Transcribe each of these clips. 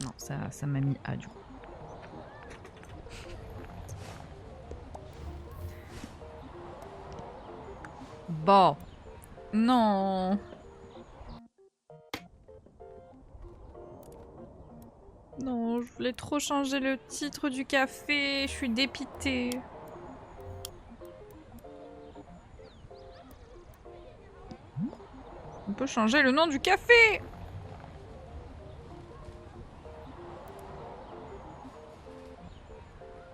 Non, ça m'a mis A du coup. Bon. Non. Non, je voulais trop changer le titre du café. Je suis dépitée. On peut changer le nom du café.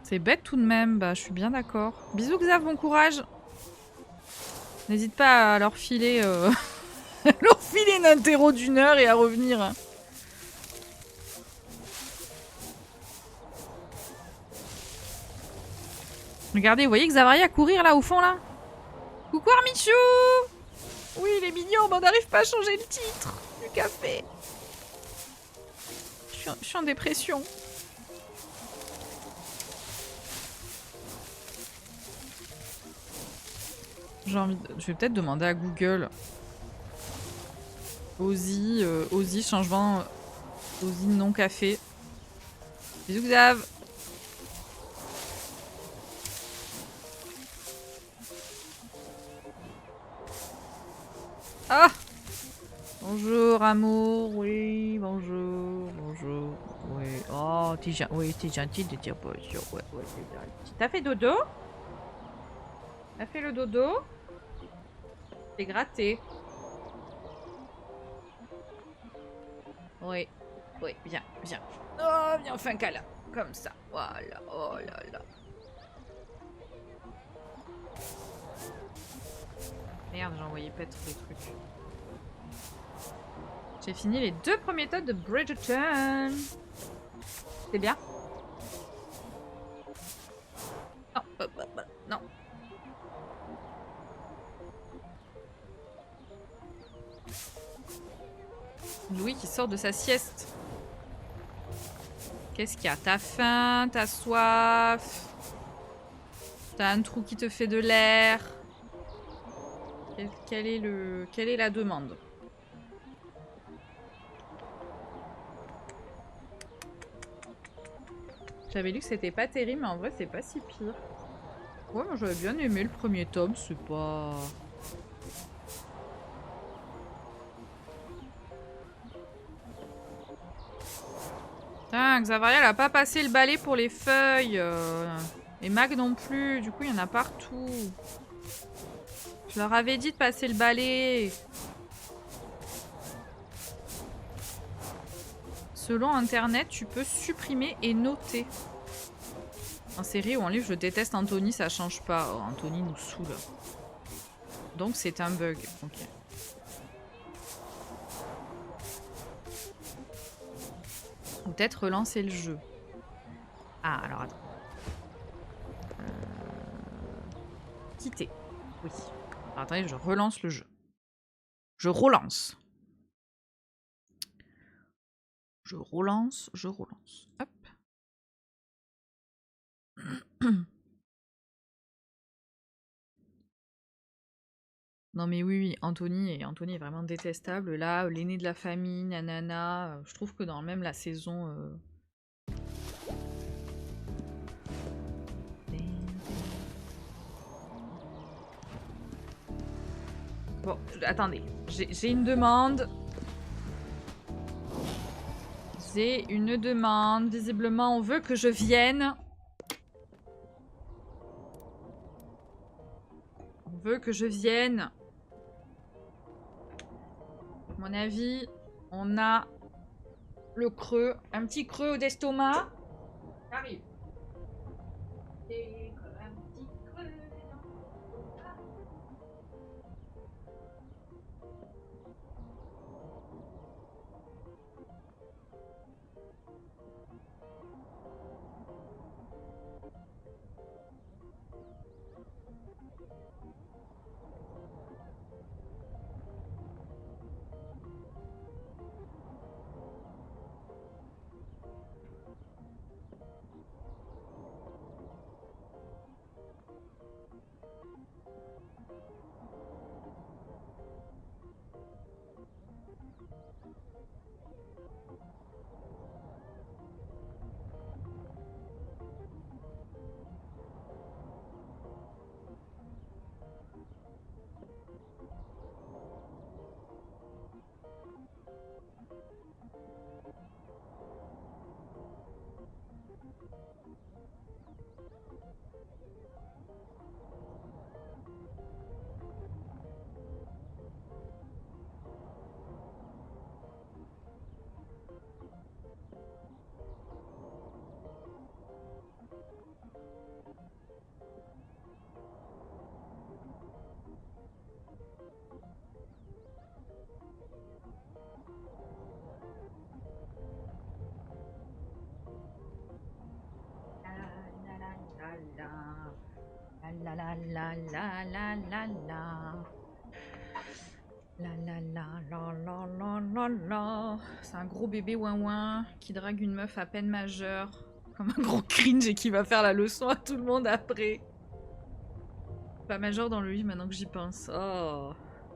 C'est bête tout de même. Bah, je suis bien d'accord. Bisous Xav, bon courage. N'hésite pas à leur filer, leur filer une interro d'1 heure et à revenir. Regardez, vous voyez Xavaria courir là au fond là? Coucou Armichou! Oui, il est mignon, mais on n'arrive pas à changer le titre du café. Je suis en dépression. J'ai envie de... Je vais peut-être demander à Google. Ozzy changement... Ozzy non café. Bisous Xav! Ah! Bonjour amour, oui, bonjour, bonjour, oui. Oh, t'es gentil de dire bonjour, ouais, t'es gentil. T'as fait dodo? T'as fait le dodo? T'es gratté. Oui, oui, bien, bien. Oh, viens, on fait un câlin, comme ça, voilà, oh là là. Merde, j'ai envoyé paître les trucs. J'ai fini les 2 premiers tomes de Bridgerton. C'est bien? Non, non. Louis qui sort de sa sieste. Qu'est-ce qu'il y a? T'as faim? T'as soif? T'as un trou qui te fait de l'air? Quelle est la demande? J'avais lu que c'était pas terrible, mais en vrai, c'est pas si pire. Ouais, moi j'avais bien aimé le premier tome, c'est pas... Putain, Xavaria, elle a pas passé le balai pour les feuilles. Et Mag non plus, du coup, il y en a partout. Je leur avais dit de passer le balai. Selon internet, tu peux supprimer et noter. En série ou en livre, je déteste Anthony, ça change pas. Oh, Anthony nous saoule. Donc c'est un bug. Ok. Ou peut-être relancer le jeu. Ah, alors attends. Quitter. Oui. Alors, attendez, je relance le jeu. Je relance. Je relance, je relance. Hop. Non mais oui, oui, Anthony est vraiment détestable. Là, l'aîné de la famille, nanana. Je trouve que dans même la saison... Bon, attendez. J'ai une demande. J'ai une demande. Visiblement, on veut que je vienne. On veut que je vienne. À mon avis, on a le creux. Un petit creux d'estomac. J'arrive. Et comme un petit creux dans l'estomac. La la la la la la la. La la la la la la la la. C'est un gros bébé ouin qui drague une meuf à peine majeure. Comme un gros cringe et qui va faire la leçon à tout le monde après. Pas majeur dans le livre maintenant que j'y pense. Oh,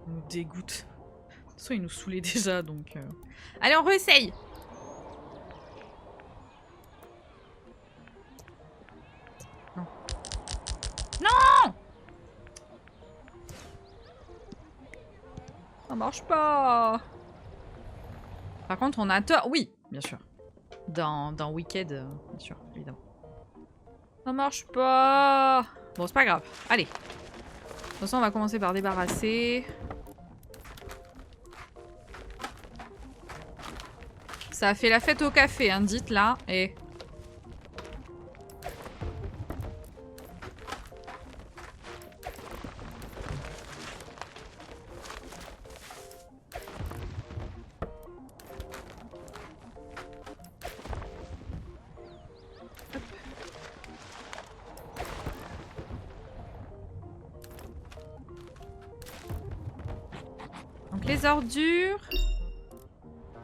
on nous dégoûte. De toute façon, il nous saoulait déjà donc. Allez, on réessaye! Non. Non! Ça marche pas! Par contre, on a tort. Oui, bien sûr. Dans Wicked, bien sûr, évidemment. Ça marche pas! Bon, c'est pas grave. Allez. De toute façon, on va commencer par débarrasser. Ça a fait la fête au café, hein, dites là. Et... donc les ordures...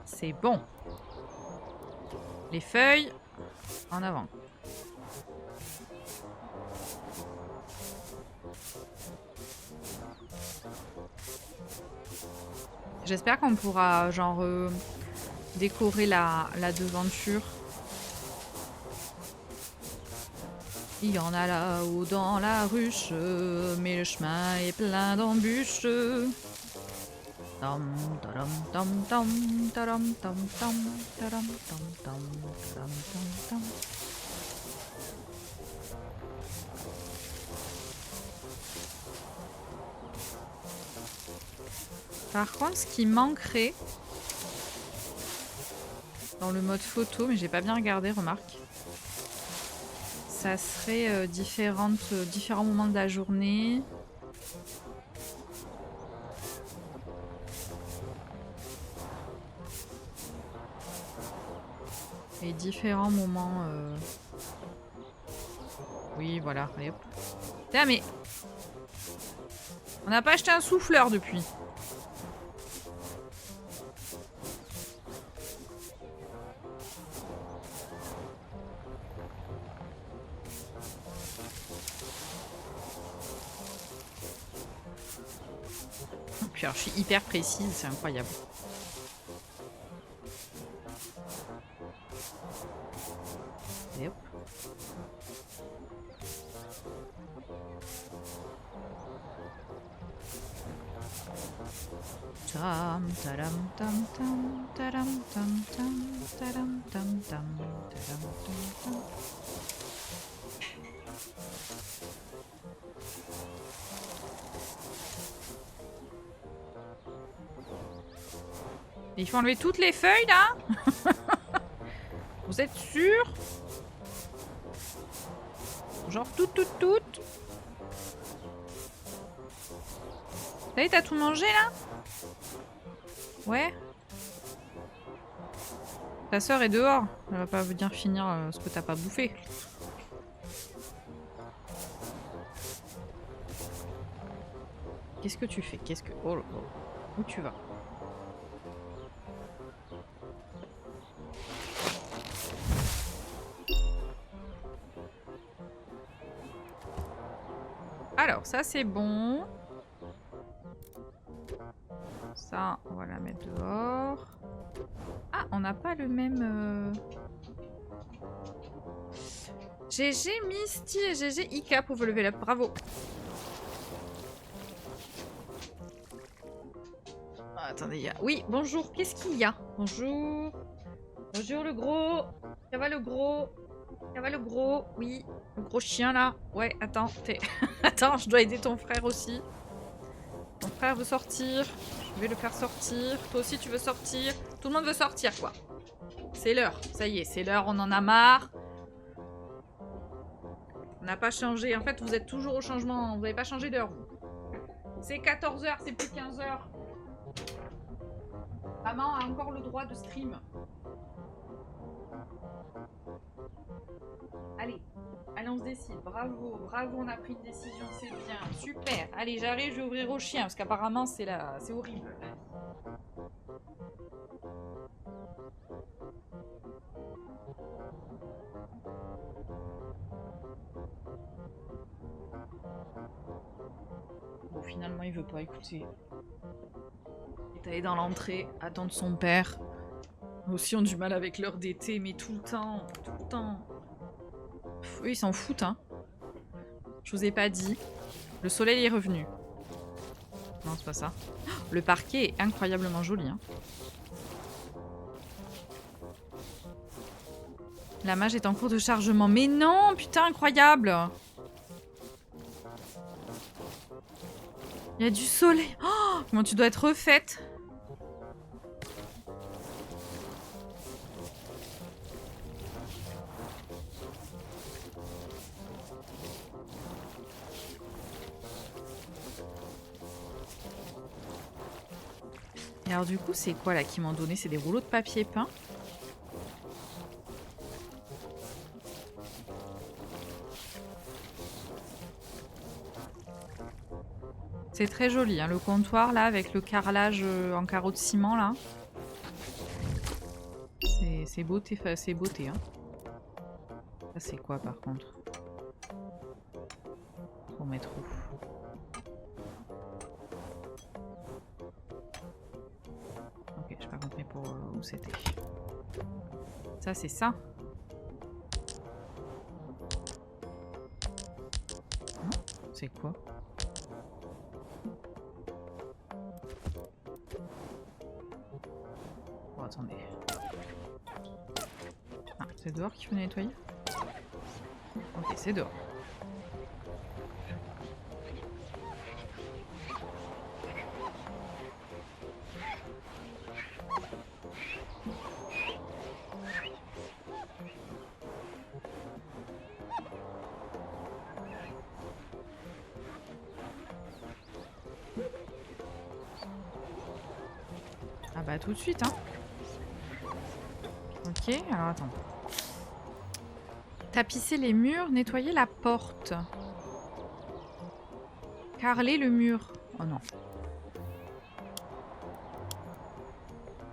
C'est bon. Les feuilles, en avant. J'espère qu'on pourra, genre, décorer la devanture. Il y en a là-haut dans la ruche, mais le chemin est plein d'embûches. Tam taram tam tam taram tam tam taram tam tam taram tam tam. Par contre, ce qui manquerait dans le mode photo, mais j'ai pas bien regardé, remarque, ça serait différents moments de la journée. Et différents moments... Oui, voilà, allez hop. Tiens, mais... On n'a pas acheté un souffleur depuis. Puis alors, je suis hyper précise, c'est incroyable. Et hop. Tam taram tam tam taram tam tam taram tam tam taram tam tam. Il faut enlever toutes les feuilles là? Vous êtes sûr? Genre toutes. Ça y est, t'as tout mangé là? Ouais. Ta sœur est dehors. Elle va pas venir finir ce que t'as pas bouffé. Qu'est-ce que tu fais? Qu'est-ce que... Oh là là. Où tu vas? Alors, ça c'est bon. Ça, on va la mettre dehors. Ah, on n'a pas le même... GG Misty et GG Ika pour vous lever la... Bravo. Attendez, oui, bonjour, qu'est-ce qu'il y a? Bonjour. Bonjour le gros. Ça va le gros? Ça va le gros? Oui. Le gros chien là. Ouais, attends, attends, je dois aider ton frère aussi. Ton frère veut sortir. Je vais le faire sortir. Toi aussi tu veux sortir. Tout le monde veut sortir quoi. C'est l'heure. Ça y est, c'est l'heure, on en a marre. On n'a pas changé. En fait, vous êtes toujours au changement. Vous n'avez pas changé d'heure, vous. C'est 14 h, c'est plus 15 h. Maman a encore le droit de stream. Allez, allez, on se décide. Bravo, bravo, on a pris une décision, c'est bien. Super. Allez, j'arrive, je vais ouvrir au chien, parce qu'apparemment, c'est horrible. Bon, finalement, il veut pas écouter. Il est allé dans l'entrée, attendre son père. Eux aussi ont du mal avec l'heure d'été, mais tout le temps, tout le temps. Eux, ils s'en foutent, hein. Je vous ai pas dit. Le soleil est revenu. Non, c'est pas ça. Le parquet est incroyablement joli, hein. La mage est en cours de chargement. Mais non, putain, incroyable. Il y a du soleil. Oh, comment tu dois être refaite. Et alors du coup, c'est quoi là qui m'ont donné? C'est des rouleaux de papier peint. C'est très joli, hein, le comptoir là avec le carrelage en carreaux de ciment là. C'est beauté, c'est beauté. Hein. Ça c'est quoi par contre? Pour mettre où? Ok, j'ai pas compris pour où c'était. Ça c'est ça. C'est quoi? Oh, attendez. Ah, c'est dehors qu'il faut nettoyer? Ok, c'est dehors. Ah bah tout de suite, hein. Ok, alors attends. Tapisser les murs, nettoyer la porte. Carreler le mur. Oh non.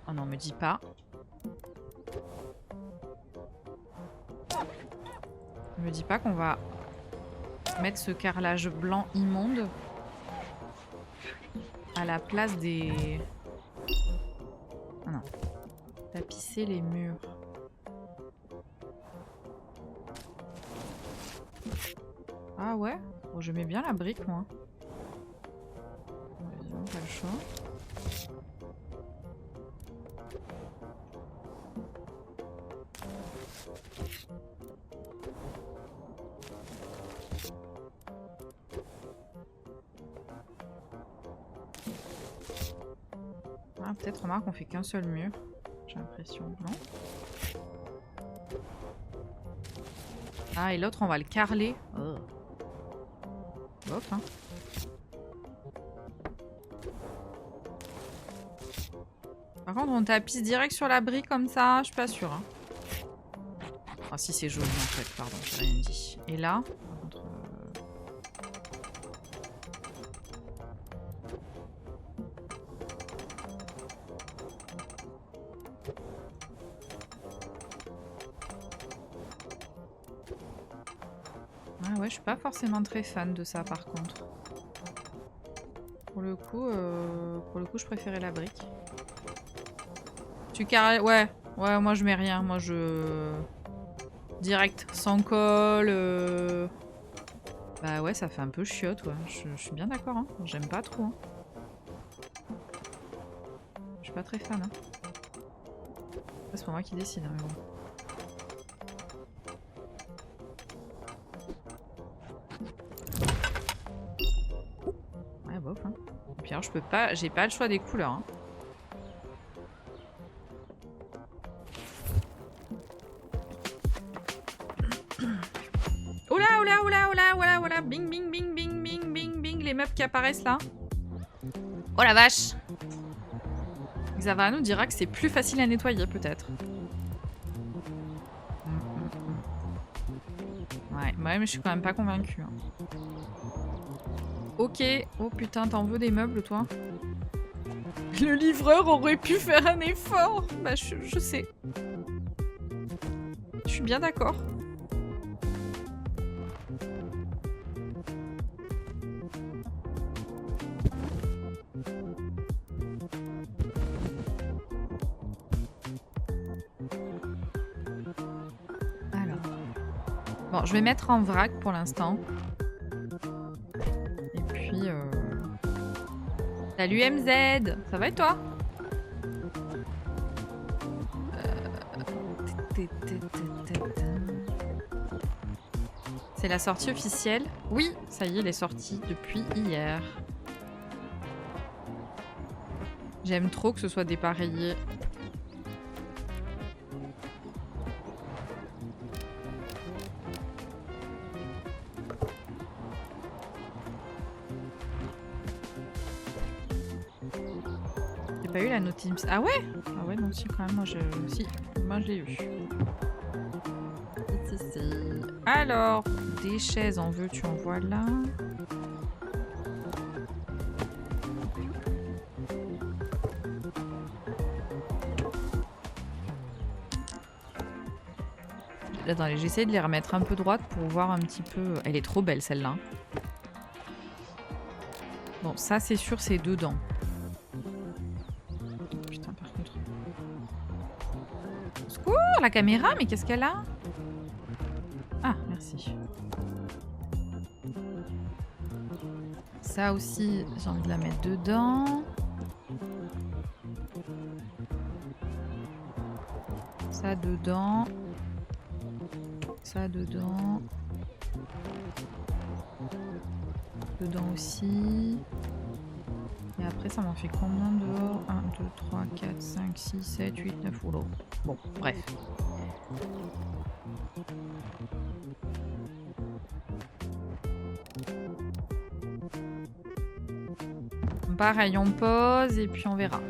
Oh non, me dis pas. Me dis pas qu'on va mettre ce carrelage blanc immonde à la place des... Oh non. Tapisser les murs. Ah ouais? Bon, je mets bien la brique, moi. Vas-y, pas le choix. Ah, peut-être, remarque, on fait qu'un seul mur. J'ai l'impression, non? Ah, et l'autre, on va le carreler. Oh. Bof, hein. Par contre, on tapisse direct sur la brique comme ça, je suis pas sûre. Hein. Ah, si, c'est joli en fait, pardon, j'ai rien dit. Et là, par contre, ah ouais, je suis pas forcément très fan de ça par contre. Pour le coup, je préférais la brique. Tu carré, ouais, moi je mets rien, moi je direct, sans colle. Bah ouais, ça fait un peu chiotte, ouais. Je suis bien d'accord, hein. J'aime pas trop. Hein. suis pas très fan. Hein. C'est pas moi qui décide. Hein, mais bon. Ouais, bof. Hein. Et puis alors, je peux pas. J'ai pas le choix des couleurs. Hein. Oula, oula, oula, oula, oula, oula. Bing, bing, bing, bing, bing, bing, bing. Les meubles qui apparaissent là. Oh la vache! Xavara nous dira que c'est plus facile à nettoyer, peut-être. Ouais, mais je suis quand même pas convaincue. Hein. Ok. Oh putain, t'en veux des meubles, toi? Le livreur aurait pu faire un effort. Bah, je sais. Je suis bien d'accord. Bon, je vais mettre en vrac pour l'instant. Et puis... Salut MZ! Ça va et toi? C'est la sortie officielle? Oui, ça y est, elle est sortie depuis hier. J'aime trop que ce soit dépareillé. Pas eu la notice. Ah ouais? Ah ouais, non, si, quand même, moi je. Si, moi je l'ai eu. Alors, des chaises en veux-tu, en voilà. Attendez, j'essaie de les remettre un peu droites pour voir un petit peu. Elle est trop belle celle-là. Bon, ça c'est sûr, c'est dedans. La caméra, mais qu'est-ce qu'elle a? Ah, merci. Ça aussi, j'ai envie de la mettre dedans. Ça dedans. Ça dedans. Dedans aussi. Et après, ça m'en fait combien dehors? 1, 2, 3, 4, 5, 6, 7, 8, 9 rouleaux. Bon, bref. Pareil, on pose et puis on verra.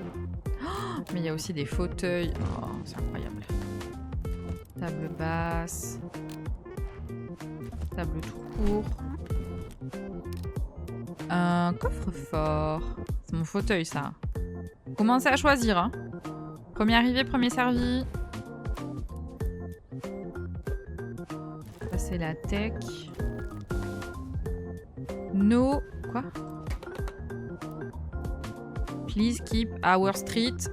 Oh, mais il y a aussi des fauteuils. Oh, c'est incroyable. Table basse. Table tout court. Un coffre-fort. C'est mon fauteuil, ça. Commencez à choisir. Hein. Premier arrivé, premier servi. Ça, c'est la tech. No... Quoi? Please keep our street.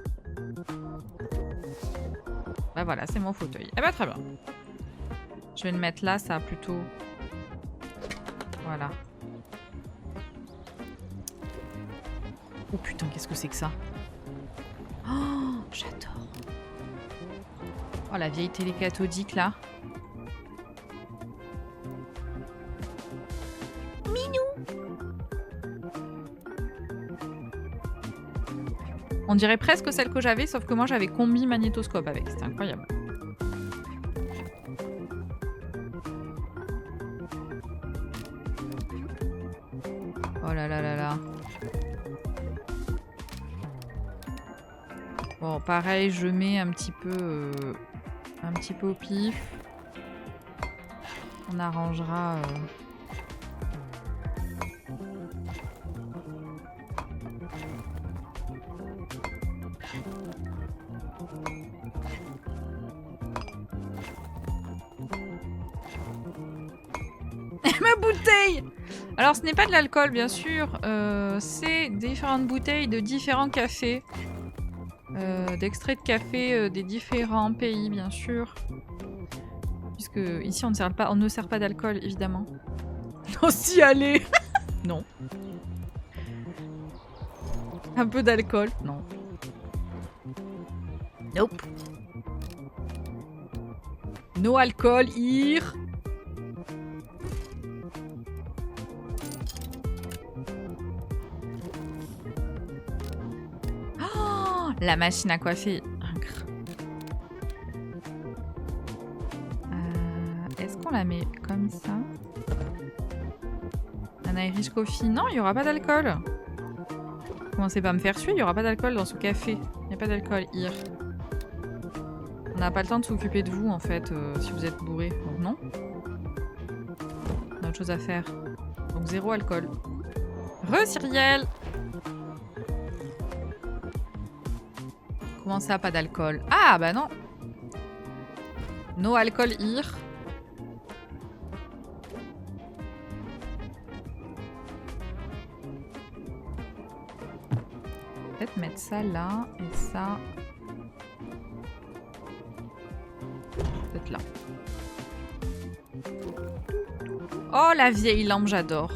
Bah voilà, c'est mon fauteuil. Eh bah très bien. Je vais le mettre là, ça plutôt... Voilà. Oh putain, qu'est-ce que c'est que ça? Oh, j'adore. Oh, la vieille télé cathodique, là. Minou. On dirait presque celle que j'avais, sauf que moi, j'avais combi magnétoscope avec. C'était incroyable. Oh là là là là. Bon, pareil, je mets un petit peu au pif. On arrangera. Ma bouteille! Alors, ce n'est pas de l'alcool, bien sûr. C'est différentes bouteilles de différents cafés. D'extraits de café des différents pays, bien sûr. Puisque ici, on ne sert pas d'alcool, évidemment. Non, si, allez. Non. Un peu d'alcool, non. Nope. No alcool here. Oh, la machine à coiffer. Est-ce qu'on la met comme ça? Un Irish coffee? Non, il n'y aura pas d'alcool. Commencez pas à me faire suer, il n'y aura pas d'alcool dans ce café. Il n'y a pas d'alcool here. On n'a pas le temps de s'occuper de vous en fait si vous êtes bourré. Donc non. On a autre chose à faire. Donc 0 alcool. Re-Cyrielle! Comment ça, pas d'alcool? Ah bah non! No alcool here. Peut-être mettre ça là et ça. Peut-être là. Oh la vieille lampe, j'adore.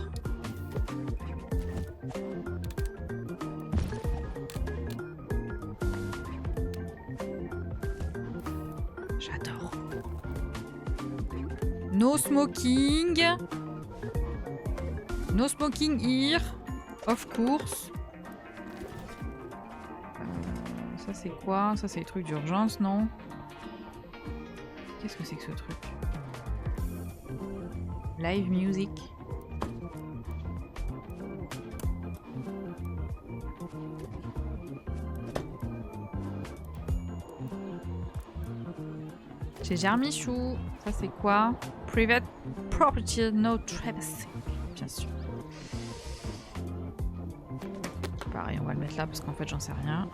J'adore. No smoking. No smoking here. Of course. Ça c'est quoi? Ça c'est les trucs d'urgence, non? Qu'est-ce que c'est que ce truc? Live music. Chez Germichou. Ça c'est quoi? Private property, no trespassing. Bien sûr. Pareil, on va le mettre là parce qu'en fait j'en sais rien.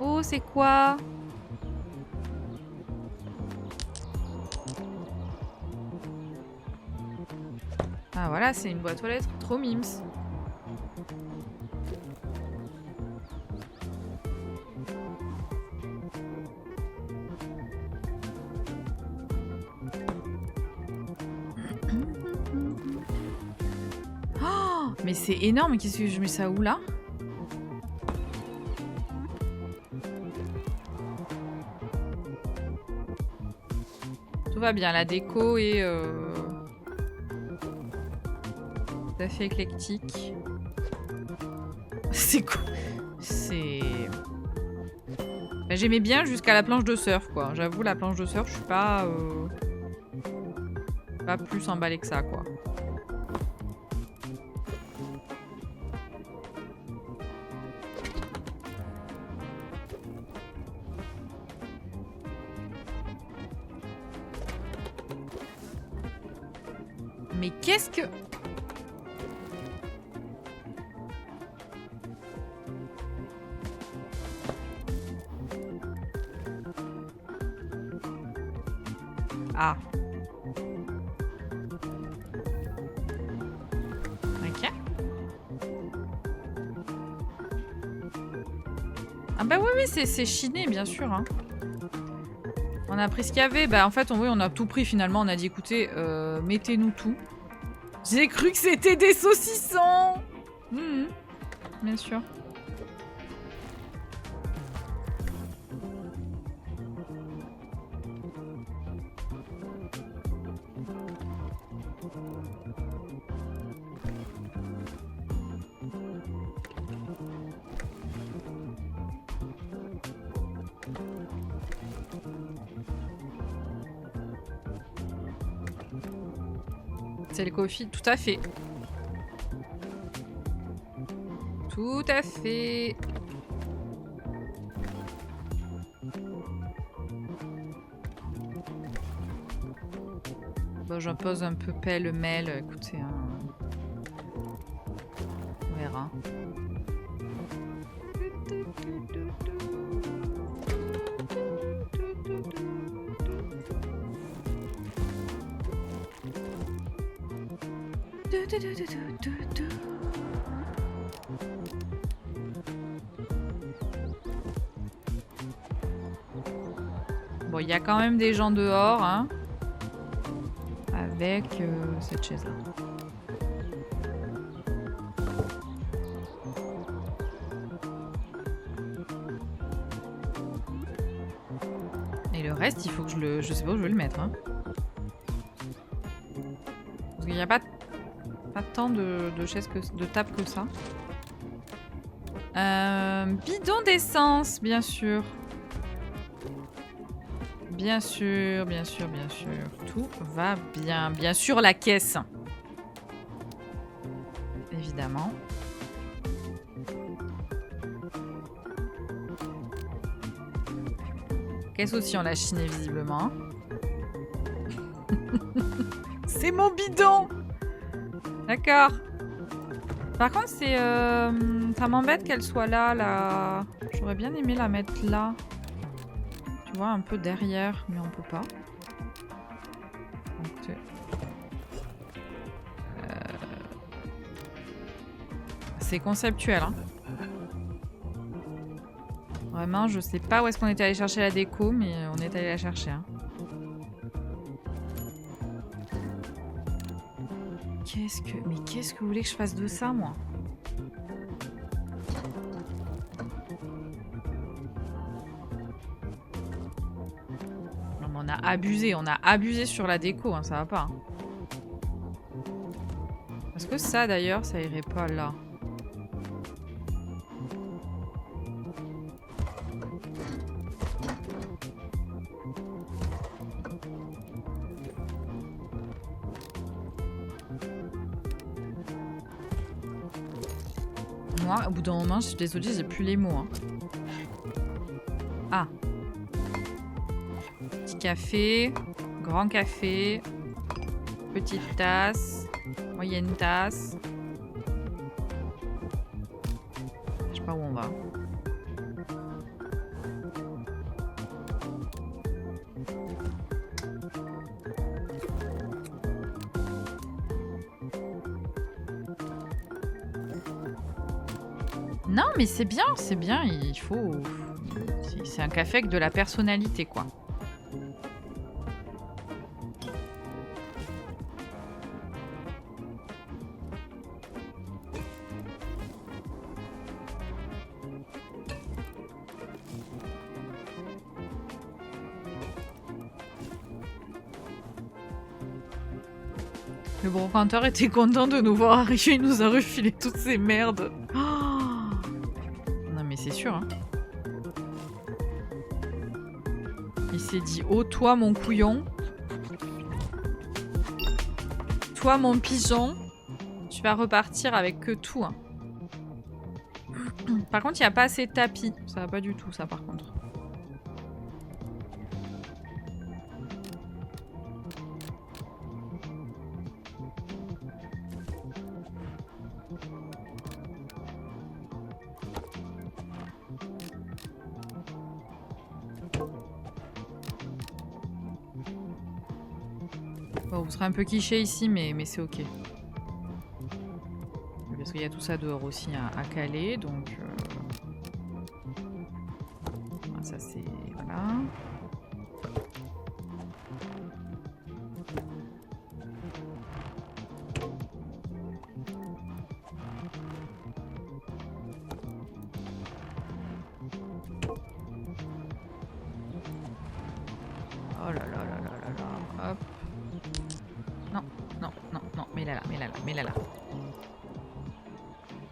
Oh, c'est quoi? Ah voilà, c'est une boîte aux lettres. Trop mimes. Oh, mais c'est énorme. Qu'est-ce que je mets ça où là? Tout va bien, la déco est tout à fait éclectique. C'est quoi? C'est... J'aimais bien jusqu'à la planche de surf, quoi. J'avoue, la planche de surf, je suis pas plus emballée que ça, quoi. Mais qu'est-ce que... Ah. Ok. Ah bah oui, c'est chiné, bien sûr. Hein. On a pris ce qu'il y avait. Bah en fait, oui, on a tout pris finalement. On a dit, écoutez, mettez-nous tout. J'ai cru que c'était des saucissons. Bien sûr. C'est le coffee, tout à fait. Tout à fait. Bon, j'en pose un peu pêle-mêle. Écoutez, hein. On verra. Bon, il y a quand même des gens dehors, hein, avec cette chaise-là. Et le reste, il faut que je sais pas où je vais le mettre. Hein. Parce qu'il n'y a pas tant de chaises de tables que ça. Bidon d'essence, bien sûr. Bien sûr, bien sûr, bien sûr. Tout va bien. Bien sûr, la caisse. Évidemment. Caisse aussi, on l'a chiné visiblement. C'est mon bidon. D'accord. Par contre, c'est ça m'embête qu'elle soit là. J'aurais bien aimé la mettre là. Tu vois, un peu derrière, mais on peut pas. Donc, c'est conceptuel. Hein. Vraiment, je sais pas où est-ce qu'on est allé chercher la déco, mais on est allé la chercher. Hein. Mais qu'est-ce que vous voulez que je fasse de ça, moi? Non, mais on a abusé sur la déco, hein, ça va pas. Hein. Est-ce que ça, d'ailleurs, ça irait pas là? Moi, au bout d'un moment, je suis désolée, j'ai plus les mots. Hein. Ah. Petit café, grand café, petite tasse, moyenne tasse. Je sais pas où on va. Non, mais c'est bien, il faut... C'est un café avec de la personnalité, quoi. Le brocanteur était content de nous voir arriver, il nous a refilé toutes ces merdes. Oh non mais c'est sûr, hein. Il s'est dit, oh toi mon couillon, toi mon pigeon, tu vas repartir avec que tout. Hein. Par contre, il n'y a pas assez de tapis. Ça va pas du tout, ça, par contre. Bon, vous serez un peu quiché ici, mais c'est ok. Parce qu'il y a tout ça dehors aussi à caler, donc... Ça c'est... Voilà. Oh là là là là là là. Hop. Non, non, non, non. Mais là, mais là, mais là.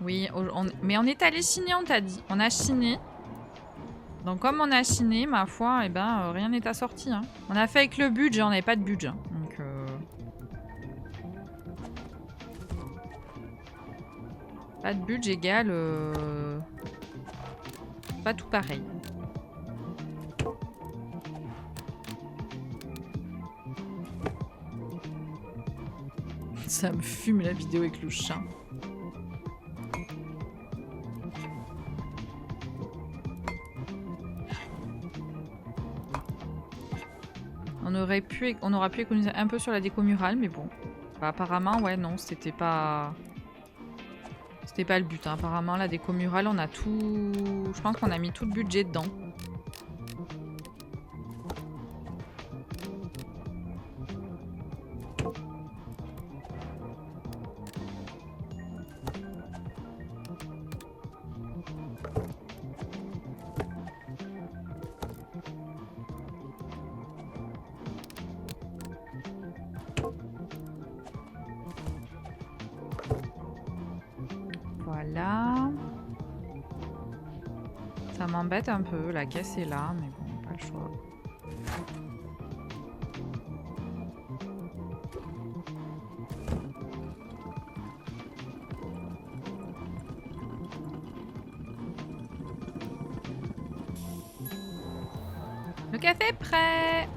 Oui, mais on est allé chiner, on t'a dit. On a chiné. Donc comme on a chiné, ma foi, eh ben, rien n'est assorti. Hein. On a fait avec le budget, on n'avait pas de budget. Donc... Pas de budget égale... Pas tout pareil. Ça me fume la vidéo avec le chat. On aura pu économiser un peu sur la déco murale, mais bon. Bah, apparemment, ouais, non, c'était pas... C'était pas le but. Hein. Apparemment, la déco murale, on a tout... Je pense qu'on a mis tout le budget dedans. Voilà. Ça m'embête un peu, la caisse est là, mais bon, pas le choix. Le café est prêt!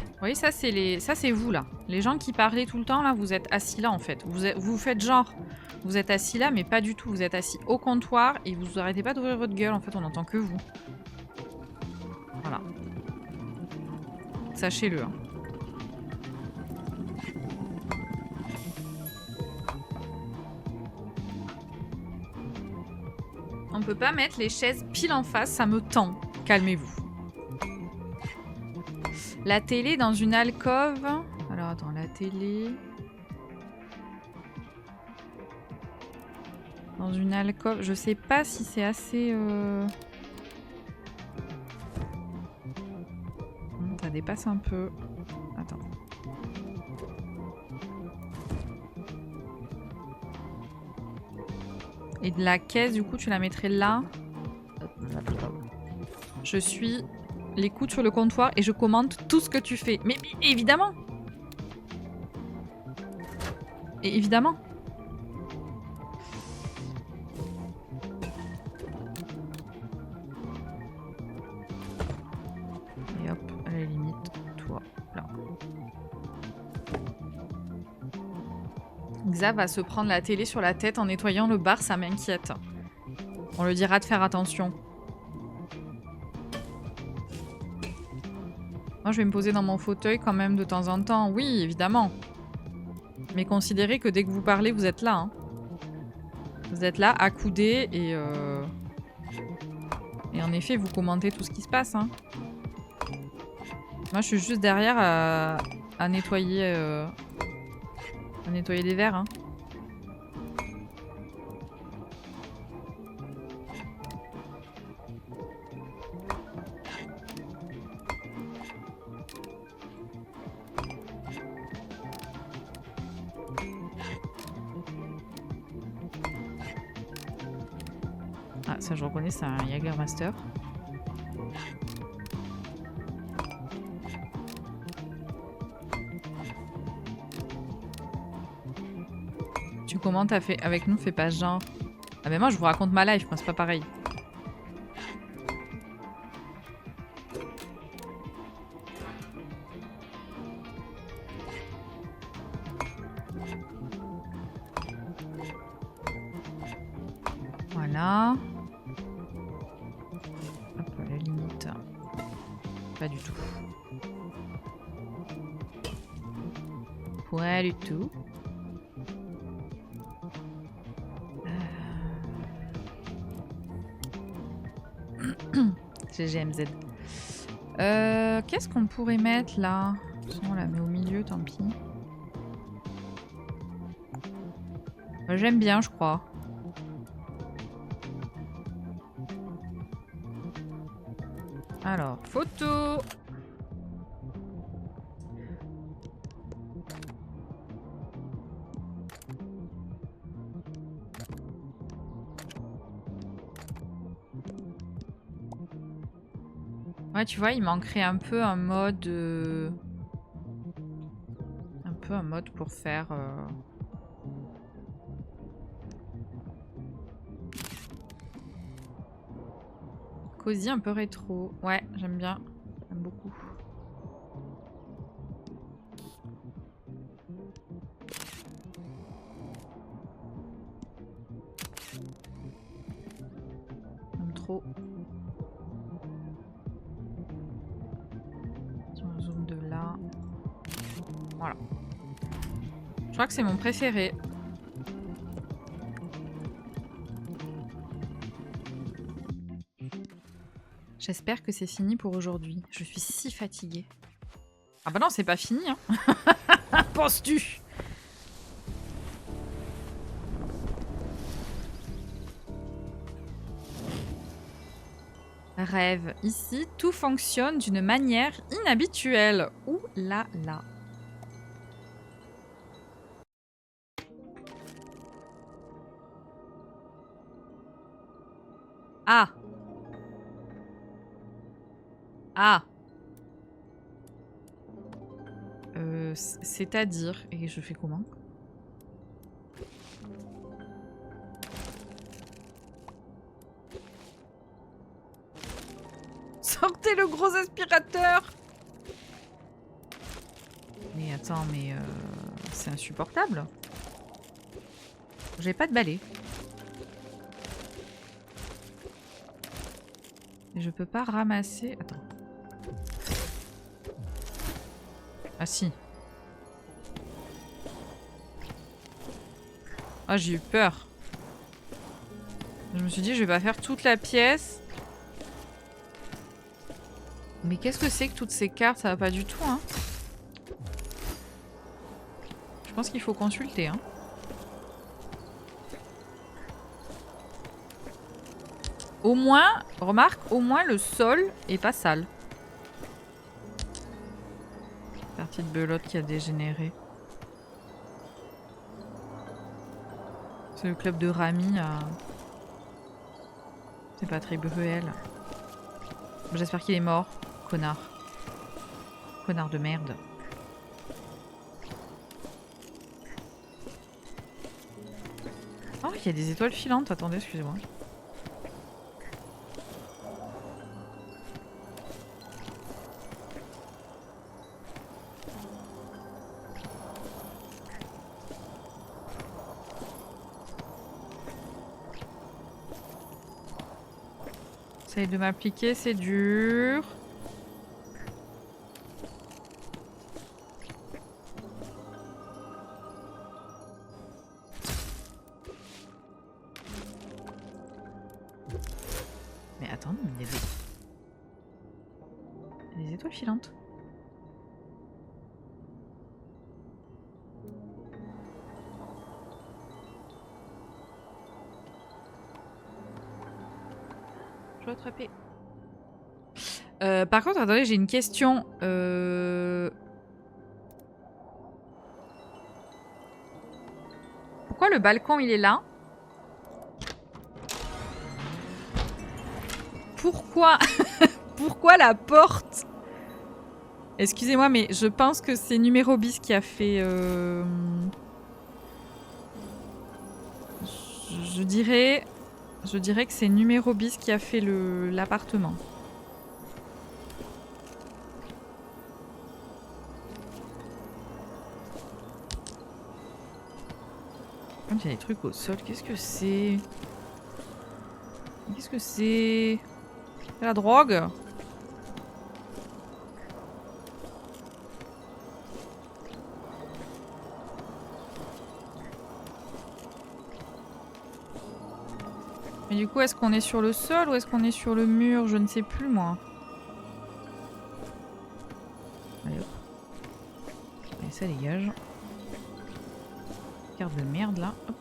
Vous voyez, ça c'est vous là. Les gens qui parlaient tout le temps là, vous êtes assis là en fait. Vous faites genre, vous êtes assis là, mais pas du tout. Vous êtes assis au comptoir et vous arrêtez pas d'ouvrir votre gueule. En fait, on n'entend que vous. Voilà. Sachez-le. Hein. On peut pas mettre les chaises pile en face, ça me tend. Calmez-vous. La télé dans une alcôve. Alors attends, la télé. Dans une alcôve. Je sais pas si c'est assez... Ça dépasse un peu. Attends. Et de la caisse, du coup, tu la mettrais là. Je suis les coudes sur le comptoir et je commente tout ce que tu fais. Mais évidemment! Et évidemment! Et hop, à la limite, toi, là. Xav va se prendre la télé sur la tête en nettoyant le bar, ça m'inquiète. On le dira de faire attention. Moi, je vais me poser dans mon fauteuil quand même de temps en temps. Oui, évidemment. Mais considérez que dès que vous parlez, vous êtes là. Hein. Vous êtes là, accoudés, et en effet, vous commentez tout ce qui se passe. Hein. Moi, je suis juste derrière à nettoyer des verres. Hein. Ah, ça je reconnais, c'est un Jägermaster. Tu commentes avec nous, fais pas genre. Ah mais moi je vous raconte ma life, moi c'est pas pareil. Voilà. Hop, à la limite. Pas du tout. Pas du tout. GGMZ. Qu'est-ce qu'on pourrait mettre là? Sinon on la met au milieu, tant pis. J'aime bien, je crois. Alors, photo. Ouais, tu vois, il manquerait un peu un mode... Un peu un mode pour faire... Cosy, un peu rétro. Ouais, j'aime bien. J'aime beaucoup. J'aime trop. Sur un zoom de là. Voilà. Je crois que c'est mon préféré. J'espère que c'est fini pour aujourd'hui. Je suis si fatiguée. Ah bah non, c'est pas fini, hein. penses-tu? Rêve. Ici, tout fonctionne d'une manière inhabituelle. Ouh là là. Ah. Ah. C'est-à-dire... Et je fais comment? Sortez le gros aspirateur! Mais attends, mais c'est insupportable. J'ai pas de balai. Et je peux pas ramasser... Attends. Ah si. Ah, j'ai eu peur. Je me suis dit, je vais pas faire toute la pièce. Mais qu'est-ce que c'est que toutes ces cartes? Ça va pas du tout, hein. Je pense qu'il faut consulter, hein. Au moins, remarque, au moins le sol est pas sale. Partie de belote qui a dégénéré. C'est le club de Rami. C'est pas très bruel. J'espère qu'il est mort. Connard. Connard de merde. Oh, il y a des étoiles filantes. Attendez, excusez-moi. Essaye de m'appliquer, c'est dur. Mais attends, il y a des étoiles filantes. Je vais attraper. Par contre, attendez, j'ai une question. Pourquoi le balcon il est là? Pourquoi pourquoi la porte? Excusez-moi, mais je pense que c'est Numéro bis qui a fait... Je dirais que c'est Numéro bis qui a fait l'appartement. Il y a des trucs au sol. Qu'est-ce que c'est? Qu'est-ce que c'est? C'est la drogue? Mais du coup, est-ce qu'on est sur le sol ou est-ce qu'on est sur le mur? Je ne sais plus, moi. Allez, hop. Allez, ça dégage. Carte de merde, là. Hop.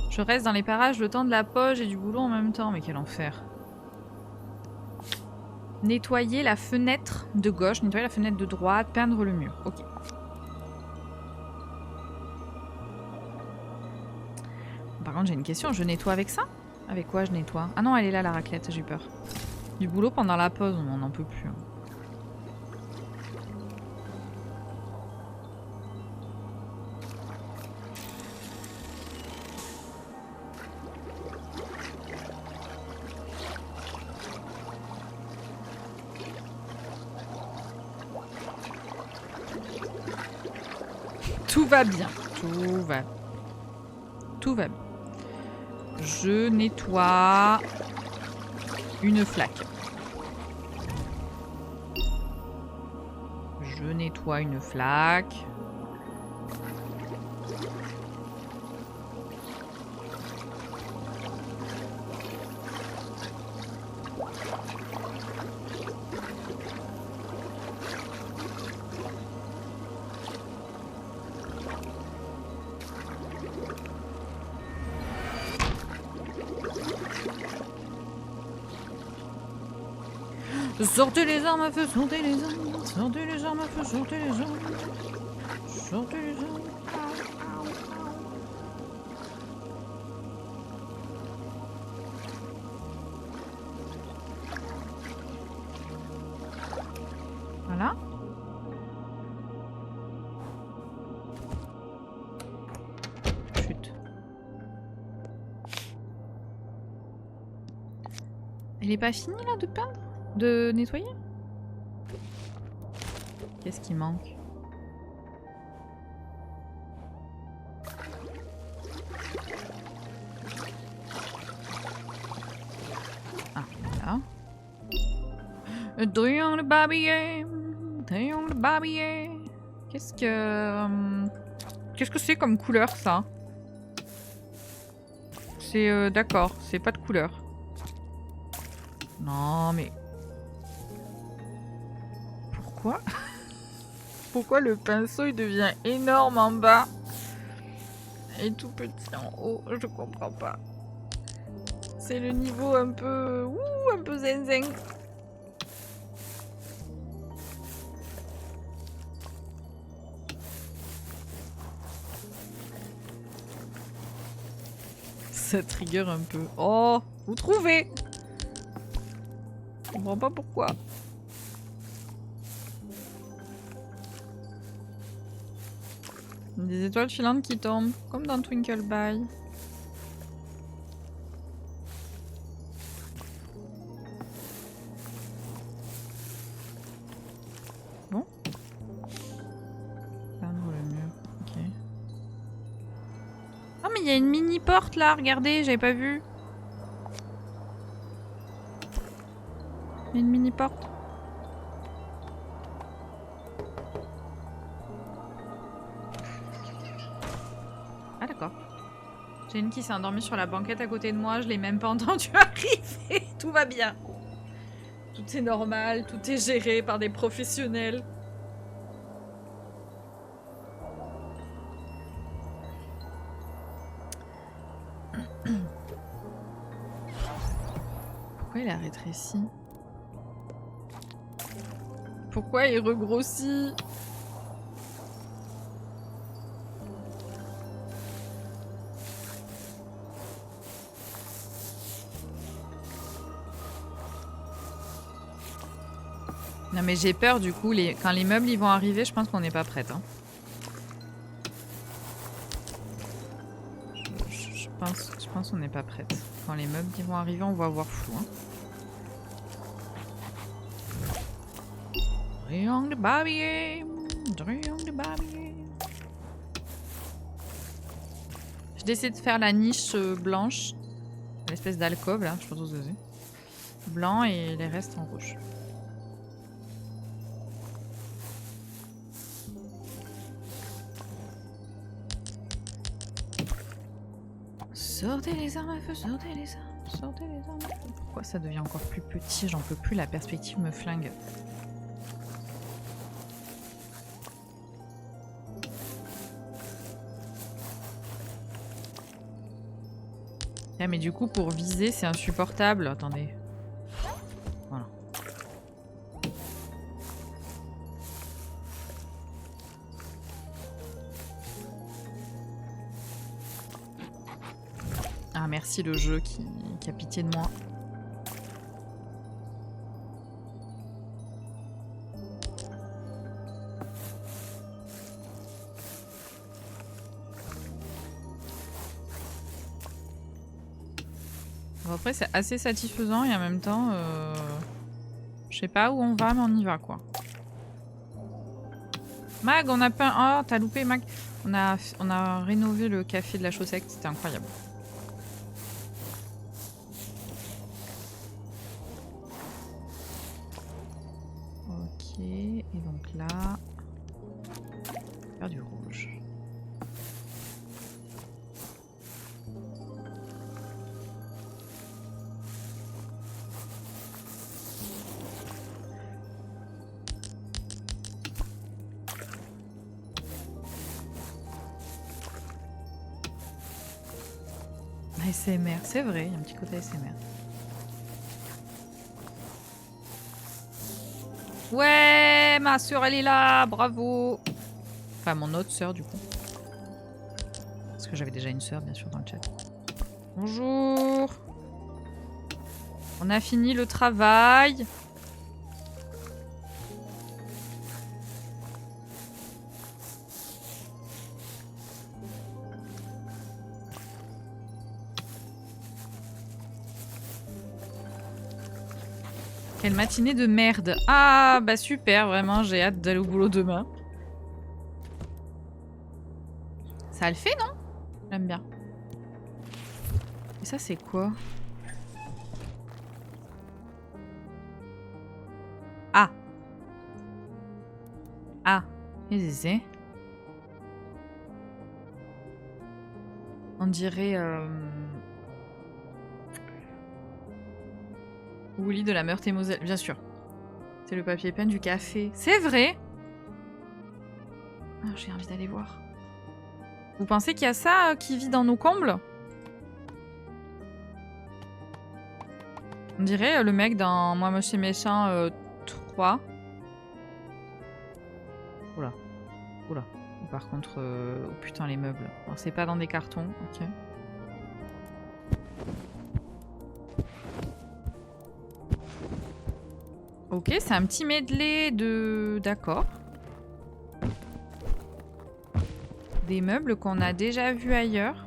Je reste dans les parages le temps de la poche et du boulot en même temps. Mais quel enfer. Nettoyer la fenêtre de gauche, nettoyer la fenêtre de droite, peindre le mur. Ok. Par contre, j'ai une question. Je nettoie avec ça? Avec quoi je nettoie? Ah non, elle est là, la raclette. J'ai eu peur. Du boulot pendant la pause, on n'en peut plus. Tout va bien. Tout va bien. Je nettoie une flaque. Je nettoie une flaque. Sortez les armes à feu, sortez les armes. Sortez les armes à feu, sortez les armes. Sortez les armes. Voilà. Chut. Elle est pas finie là de peindre? De nettoyer? Qu'est-ce qui manque? Ah, là. Doyon le babier. Doyon le babier. Qu'est-ce que c'est comme couleur ça? C'est d'accord, c'est pas de couleur. Non mais... Pourquoi? Pourquoi le pinceau il devient énorme en bas et tout petit en haut? Je comprends pas. C'est le niveau un peu... Ouh, un peu zinzin. Ça trigger un peu. Oh, vous trouvez? Je comprends pas pourquoi. Des étoiles filantes qui tombent, comme dans Twinkle Bye. Bon. Peindre le mur, ok. Ah mais il y a une mini porte là, regardez, j'avais pas vu. Il y a une mini porte. Ah d'accord. J'ai une qui s'est endormie sur la banquette à côté de moi, je l'ai même pas entendu arriver. Tout va bien. Tout est normal, tout est géré par des professionnels. Pourquoi il a rétréci? Pourquoi il regrossit? Non mais j'ai peur du coup, quand les meubles ils vont arriver, je pense qu'on n'est pas prête. Hein. Je pense qu'on n'est pas prête. Quand les meubles ils vont arriver, on va avoir flou. Hein. Triangle babier, triangle babier. Je décide de faire la niche blanche, l'espèce d'alcôve là, je pense que c'est blanc et les restes en rouge. Sortez les armes à feu, sortez les armes, sortez les armes à feu. Pourquoi ça devient encore plus petit? J'en peux plus, la perspective me flingue. Ah mais du coup pour viser c'est insupportable. Attendez. Voilà. Ah merci le jeu qui a pitié de moi. Bon, après c'est assez satisfaisant et en même temps je sais pas où on va mais on y va quoi. Mag on a peint... Oh t'as loupé Mag. On a rénové le café de la Chaussette, c'était incroyable. Ok, et donc là... faire du rouge. ASMR, c'est vrai, il y a un petit côté ASMR. Ouais, ma soeur, elle est là. Bravo. Enfin, mon autre soeur, du coup. Parce que j'avais déjà une soeur, bien sûr, dans le chat. Bonjour. On a fini le travail. Quelle matinée de merde. Ah, bah super, vraiment, j'ai hâte d'aller au boulot demain. Ça le fait, non? J'aime bien. Et ça, c'est quoi? Ah. Ah. Qu'est-ce que c'est? On dirait... Woolly de la Meurthe-et-Moselle, bien sûr. C'est le papier peint du café. C'est vrai! Ah, j'ai envie d'aller voir. Vous pensez qu'il y a ça qui vit dans nos combles? On dirait le mec dans Moi Moche et Méchant 3. Oula. Oula. Par contre... Oh putain, les meubles. Alors, c'est pas dans des cartons, ok. Ok, c'est un petit medley de... D'accord. Des meubles qu'on a déjà vus ailleurs.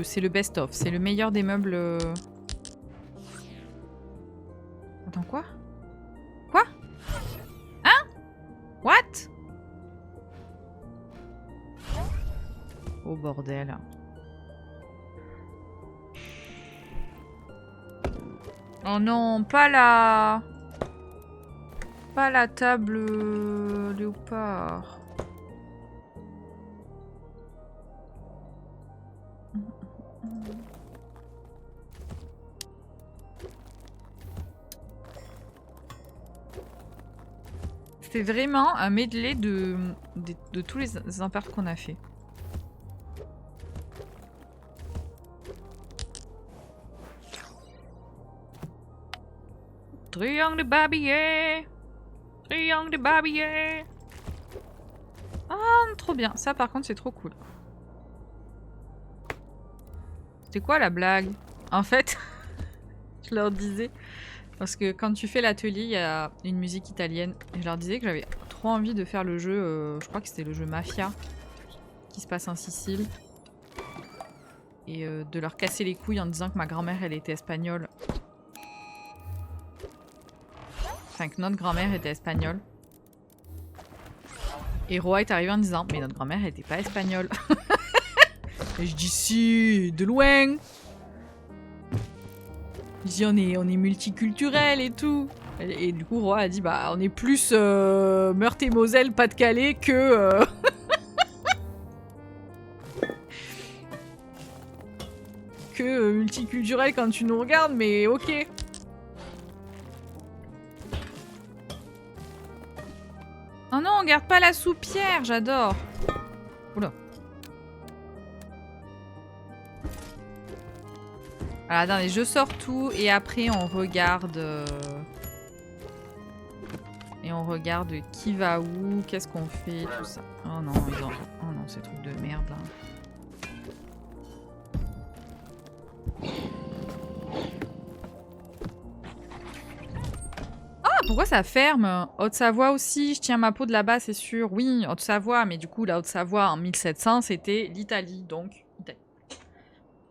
C'est le best-of. C'est le meilleur des meubles... Attends, quoi? Quoi? Hein? What? Oh bordel. Oh non, pas la... Pas la table léopard. C'est vraiment un medley de tous les imperts qu'on a fait. Triangle de babiller. Triangle de babiller. Ah, trop bien. Ça, par contre, c'est trop cool. C'était quoi la blague? En fait, je leur disais... Parce que quand tu fais l'atelier, il y a une musique italienne. Et je leur disais que j'avais trop envie de faire le jeu... je crois que c'était le jeu Mafia. Qui se passe en Sicile. Et de leur casser les couilles en disant que ma grand-mère, elle était espagnole. Enfin, que notre grand-mère était espagnole. Et Roa est arrivé en disant « Mais notre grand-mère, elle était pas espagnole. » Et je dis « Si, de loin !» Je dis on est multiculturel et tout. Et du coup, Roa a dit « Bah, on est plus Meurthe-et-Moselle, Pas-de-Calais que... que multiculturel quand tu nous regardes, mais ok. » Oh non, on garde pas la soupière, j'adore. Oula. Alors attendez, je sors tout et après on regarde... Et on regarde qui va où, qu'est-ce qu'on fait, tout ça. Oh non, oh non, ces trucs de merde là. Pourquoi ça ferme? Haute-Savoie aussi, je tiens ma peau de là-bas, c'est sûr. Oui, Haute-Savoie, mais du coup, la Haute-Savoie en 1700, c'était l'Italie, donc Italie.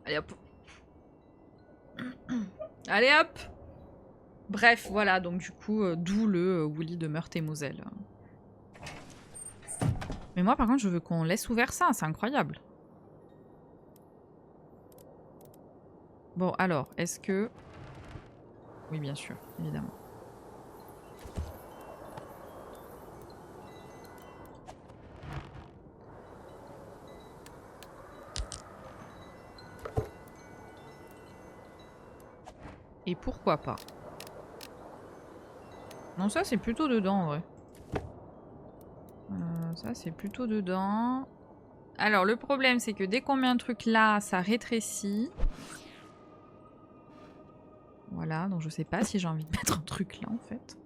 Allez hop. Allez hop. Bref, voilà, donc du coup, d'où le Woolly de Meurthe-et-Moselle. Mais moi, par contre, je veux qu'on laisse ouvert ça, c'est incroyable. Bon, alors, est-ce que... Oui, bien sûr, évidemment. Et pourquoi pas? Non, ça c'est plutôt dedans en vrai. Ça c'est plutôt dedans. Alors le problème c'est que dès qu'on met un truc là, ça rétrécit. Voilà, donc je sais pas si j'ai envie de mettre un truc là en fait.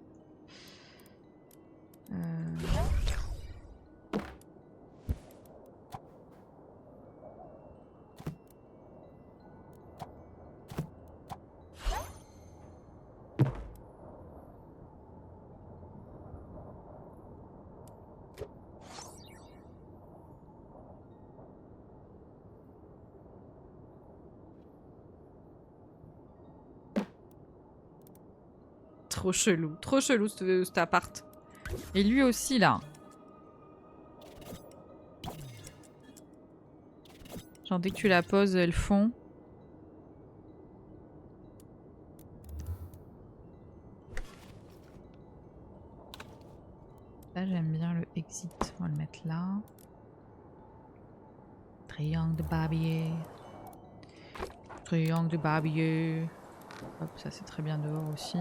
Trop chelou cet appart. Et lui aussi là. Genre dès que tu la poses, elle fond. Là j'aime bien le exit, on va le mettre là. Triangle de barbier. Triangle de barbier. Hop, ça c'est très bien dehors aussi.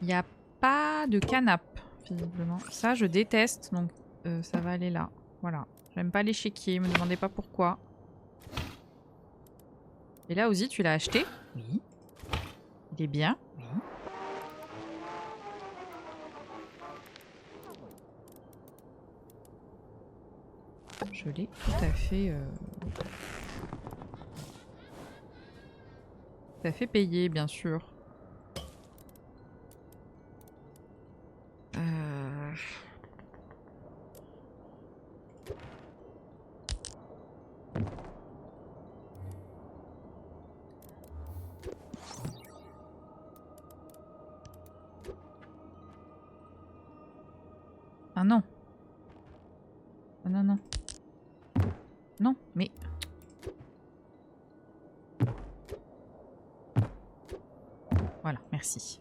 Il n'y a pas de canapé, visiblement. Ça, je déteste, donc ça va aller là. Voilà. J'aime pas l'échiquier, me demandez pas pourquoi. Et là, Ozzy, tu l'as acheté? Oui. Il est bien? Oui. Je l'ai tout à fait... tout à fait payé, bien sûr. Ah non. Ah non, non. Non, mais... Voilà, merci.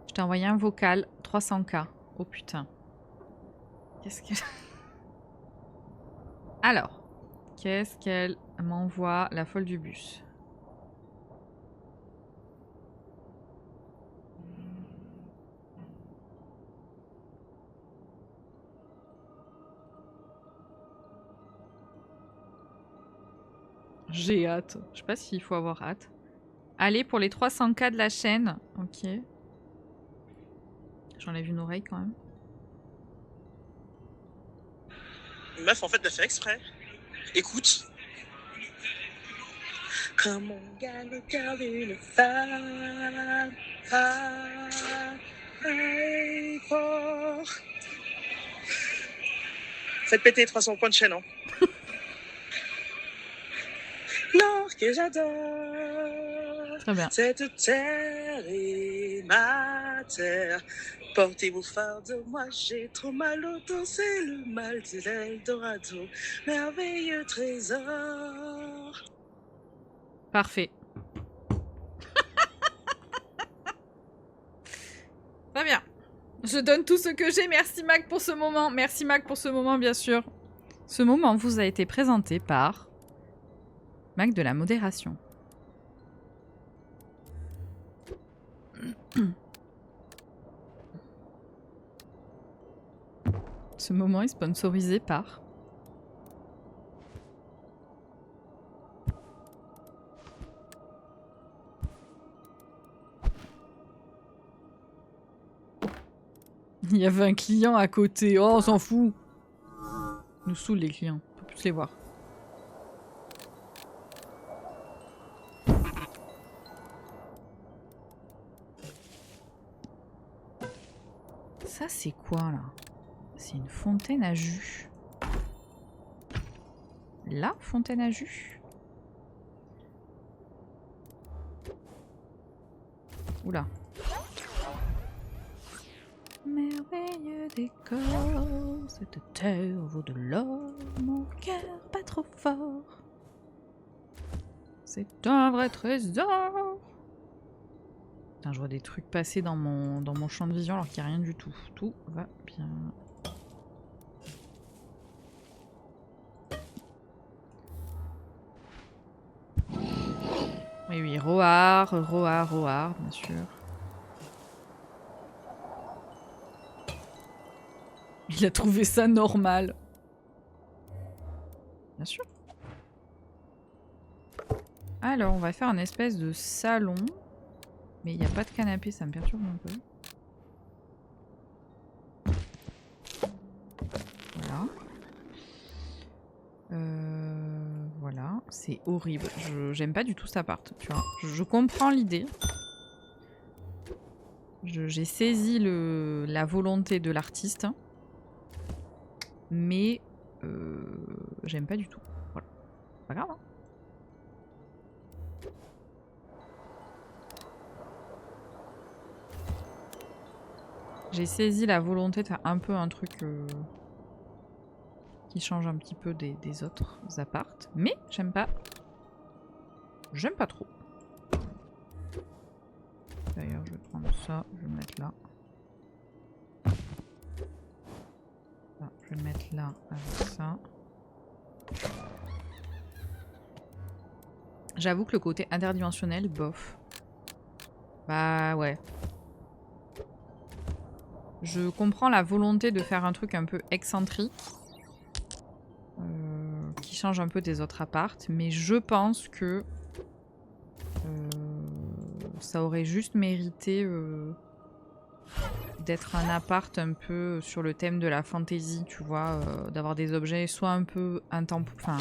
Je t'ai envoyé un vocal, 300K. Oh putain. Qu'est-ce que... Alors, qu'est-ce qu'elle m'envoie, la folle du bus? J'ai hâte. Je sais pas s'il faut avoir hâte. Allez, pour les 300K de la chaîne. Ok. J'enlève une oreille quand même. Meuf, en fait, t'as fait exprès. Écoute. Comme on gagne le cœur d'une femme. Fort. Faites péter 300 points de chaîne, hein. L'or que j'adore. Très bien. Cette terre est ma terre. Portez-vous fort de moi, j'ai trop mal au dos, c'est le mal de l'Eldorado. Merveilleux trésor. Parfait. Très bien. Je donne tout ce que j'ai. Merci Mac pour ce moment. Merci Mac pour ce moment, bien sûr. Ce moment vous a été présenté par Mac de la modération. Ce moment est sponsorisé par... Il y avait un client à côté. Oh, on s'en fout. Nous saoulent les clients. On peut plus les voir. Ça, c'est quoi, là? C'est une fontaine à jus. La fontaine à jus? Oula. Merveilleux décor, cette terre vaut de l'or, mon cœur pas trop fort. C'est un vrai trésor. Putain, je vois des trucs passer dans mon champ de vision alors qu'il n'y a rien du tout. Tout va bien. Oui, oui, Roar, bien sûr. Il a trouvé ça normal. Bien sûr. Alors, on va faire un espèce de salon. Mais il n'y a pas de canapé, ça me perturbe un peu. Voilà. Voilà. C'est horrible. J'aime pas du tout cet appart, tu vois. Je comprends l'idée. J'ai saisi la volonté de l'artiste. Mais j'aime pas du tout. Voilà. Pas grave, hein. J'ai saisi la volonté de faire un peu un truc qui change un petit peu des autres appartes. Mais j'aime pas. J'aime pas trop. D'ailleurs, je vais prendre ça, je vais le mettre là. Ça, je vais le mettre là avec ça. J'avoue que le côté interdimensionnel, bof. Bah ouais. Je comprends la volonté de faire un truc un peu excentrique. Qui change un peu des autres appartes. Mais je pense que ça aurait juste mérité d'être un appart un peu sur le thème de la fantasy, tu vois. D'avoir des objets soit un peu enfin,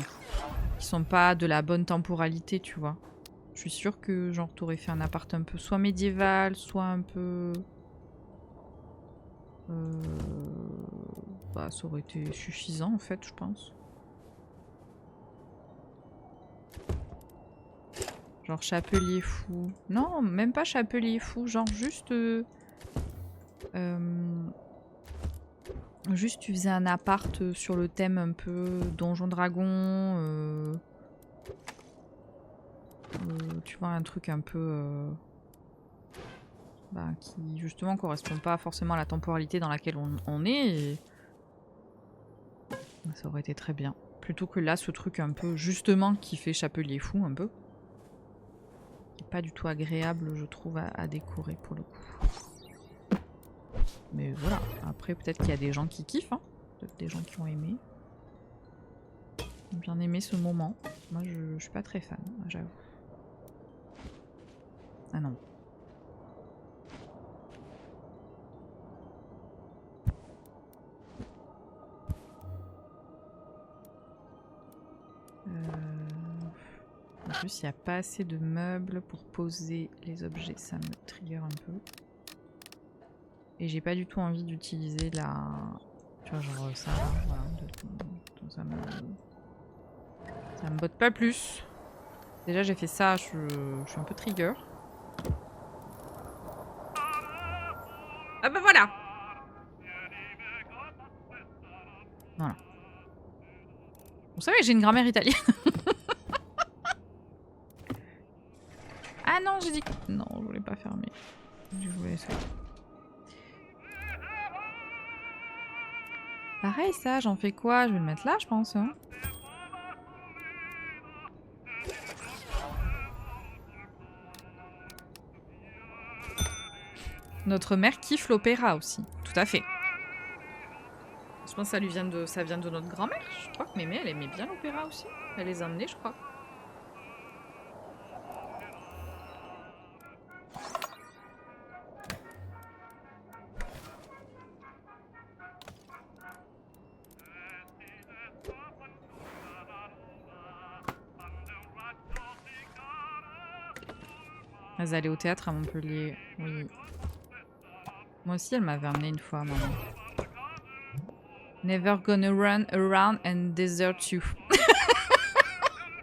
qui sont pas de la bonne temporalité, tu vois. Je suis sûre que genre t'aurais fait un appart un peu soit médiéval, soit un peu... Bah ça aurait été suffisant en fait, je pense. Genre chapelier fou. Non, même pas chapelier fou, genre juste... juste tu faisais un appart sur le thème un peu Donjon Dragon. Tu vois, un truc un peu... bah, qui justement correspond pas forcément à la temporalité dans laquelle on est. Et... ça aurait été très bien. Plutôt que là, ce truc un peu justement qui fait chapelier fou un peu. Qui est pas du tout agréable, je trouve, à décorer pour le coup. Mais voilà, après peut-être qu'il y a des gens qui kiffent, hein. Peut-être des gens qui ont aimé. Bien aimé ce moment. Moi je suis pas très fan, j'avoue. Ah non. En plus il n'y a pas assez de meubles pour poser les objets, ça me trigger un peu. Et j'ai pas du tout envie d'utiliser la... tu vois, genre ça, voilà. Ça me botte pas plus. Déjà j'ai fait ça, je suis un peu trigger. Ah bah voilà. Voilà. Vous savez que j'ai une grammaire italienne. Ah non, j'ai dit... non, je voulais pas fermer. Je voulais ça. Pareil ça, j'en fais quoi? Je vais le mettre là, je pense. Hein. Notre mère kiffe l'opéra aussi. Tout à fait. Je pense que ça vient de notre grand-mère. Je crois que Mémé, elle aimait bien l'opéra aussi. Elle les a emmenés, je crois. Elles allaient au théâtre à Montpellier. Oui. Moi aussi, elle m'avait emmené une fois, maman. Never gonna run around and desert you.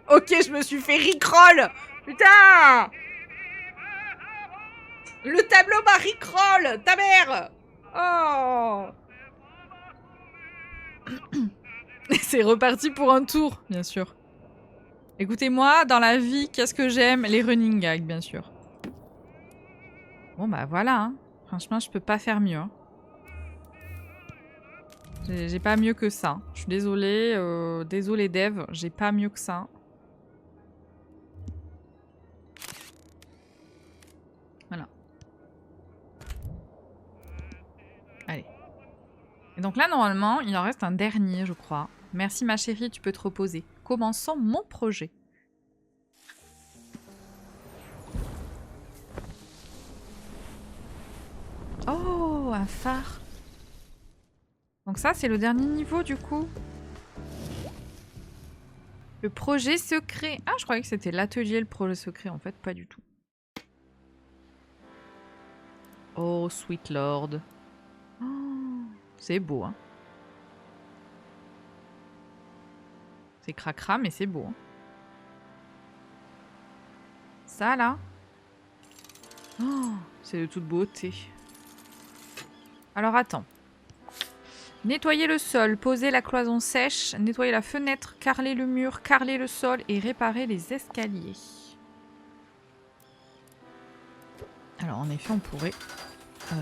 Ok, je me suis fait rickroll. Putain! Le tableau m'a rickroll, ta mère! Oh! C'est reparti pour un tour, bien sûr. Écoutez-moi, dans la vie, qu'est-ce que j'aime? Les running gags, bien sûr. Bon bah voilà, hein. Franchement, je peux pas faire mieux. Hein. J'ai pas mieux que ça. Je suis désolée, désolée Dev, j'ai pas mieux que ça. Voilà. Allez. Et donc là, normalement, il en reste un dernier, je crois. Merci ma chérie, tu peux te reposer. Commençons mon projet. Oh, un phare. Donc ça, c'est le dernier niveau, du coup. Le projet secret. Ah, je croyais que c'était l'atelier, le projet secret. En fait, pas du tout. Oh, sweet lord. Oh, c'est beau, hein. C'est cracra, mais c'est beau. Hein. Ça, là. Oh, c'est de toute beauté. Alors, attends. Nettoyer le sol, poser la cloison sèche, nettoyer la fenêtre, carreler le mur, carreler le sol et réparer les escaliers. Alors, en effet, on pourrait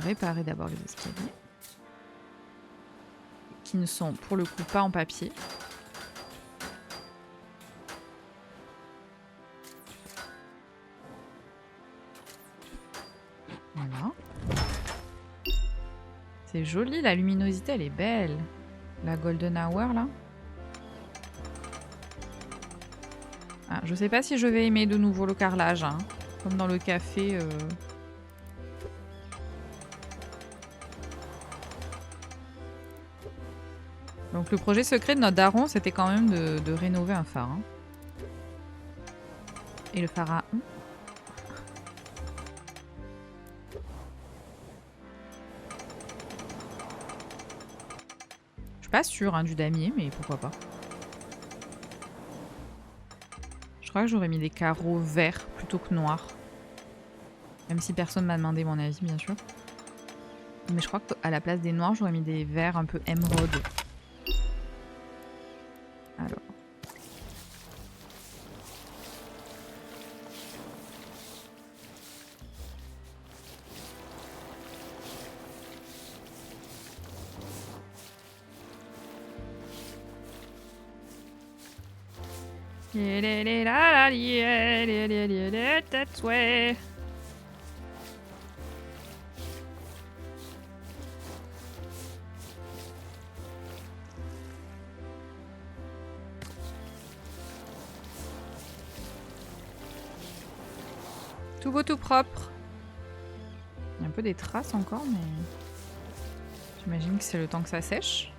réparer d'abord les escaliers. Qui ne sont, pour le coup, pas en papier. Voilà. C'est joli, la luminosité, elle est belle. La golden hour, là. Ah, je sais pas si je vais aimer de nouveau le carrelage. Hein. Comme dans le café. Donc le projet secret de notre daron, c'était quand même de rénover un phare. Hein. Et le pharaon. Je suis pas sûre du damier, mais pourquoi pas. Je crois que j'aurais mis des carreaux verts plutôt que noirs. Même si personne m'a demandé mon avis, bien sûr. Mais je crois qu'à la place des noirs, j'aurais mis des verts un peu émeraude. Alors. That's way. Tout beau, tout propre. Il y a un peu des traces encore, mais j'imagine que c'est le temps que ça sèche.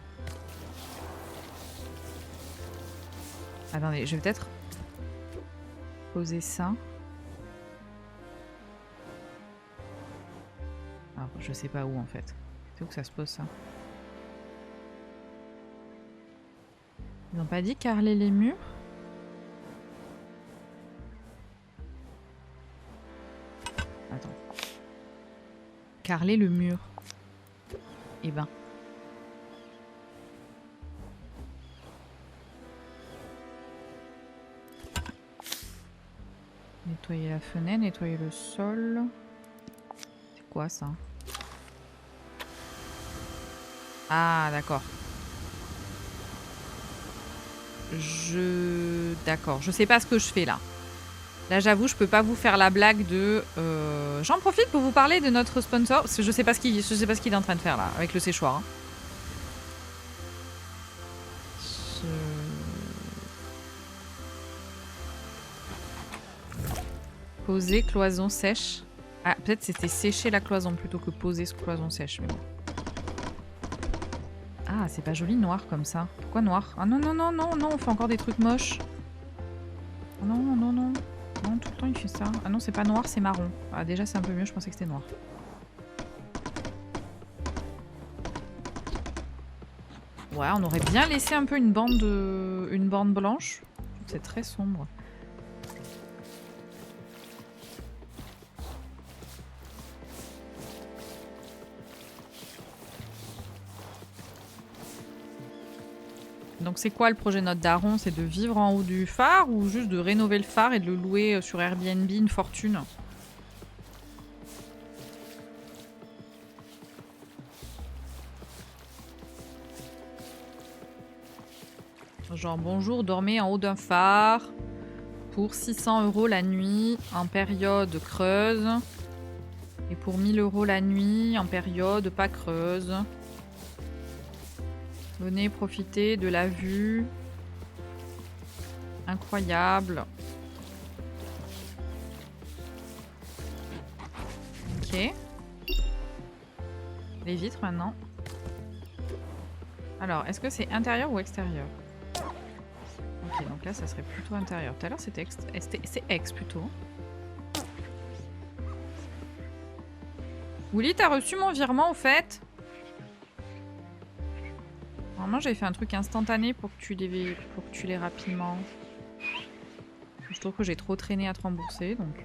Attendez, je vais peut-être poser ça. Alors, je sais pas où en fait. C'est où que ça se pose ça? Ils n'ont pas dit carreler les murs? Attends. Carreler le mur. Eh ben. Nettoyer la fenêtre, nettoyer le sol. C'est quoi ça? Ah, d'accord. D'accord, je sais pas ce que je fais là. Là, j'avoue, je peux pas vous faire la blague de... J'en profite pour vous parler de notre sponsor, parce que je sais pas ce qu'il est en train de faire là, avec le séchoir. Hein. Poser cloison sèche. Ah, peut-être c'était sécher la cloison plutôt que poser ce cloison sèche, mais bon. Ah, c'est pas joli noir comme ça. Pourquoi noir? Ah non, non, non, non, non, on fait encore des trucs moches. Oh, non, non, non. Non, tout le temps il fait ça. Ah non, c'est pas noir, c'est marron. Ah, déjà c'est un peu mieux, je pensais que c'était noir. Ouais, on aurait bien laissé un peu une bande blanche. C'est très sombre. Donc c'est quoi le projet de notre daron? C'est de vivre en haut du phare ou juste de rénover le phare et de le louer sur Airbnb une fortune? Genre bonjour, dormez en haut d'un phare pour 600 € la nuit en période creuse et pour 1000 € la nuit en période pas creuse. Venez profiter de la vue. Incroyable. Ok. Les vitres maintenant. Alors, est-ce que c'est intérieur ou extérieur? Ok, donc là, ça serait plutôt intérieur. Tout à l'heure, c'était c'est ex plutôt. Willy, t'as reçu mon virement au fait? Normalement, j'avais fait un truc instantané pour que tu l'aies rapidement. Je trouve que j'ai trop traîné à te rembourser, donc...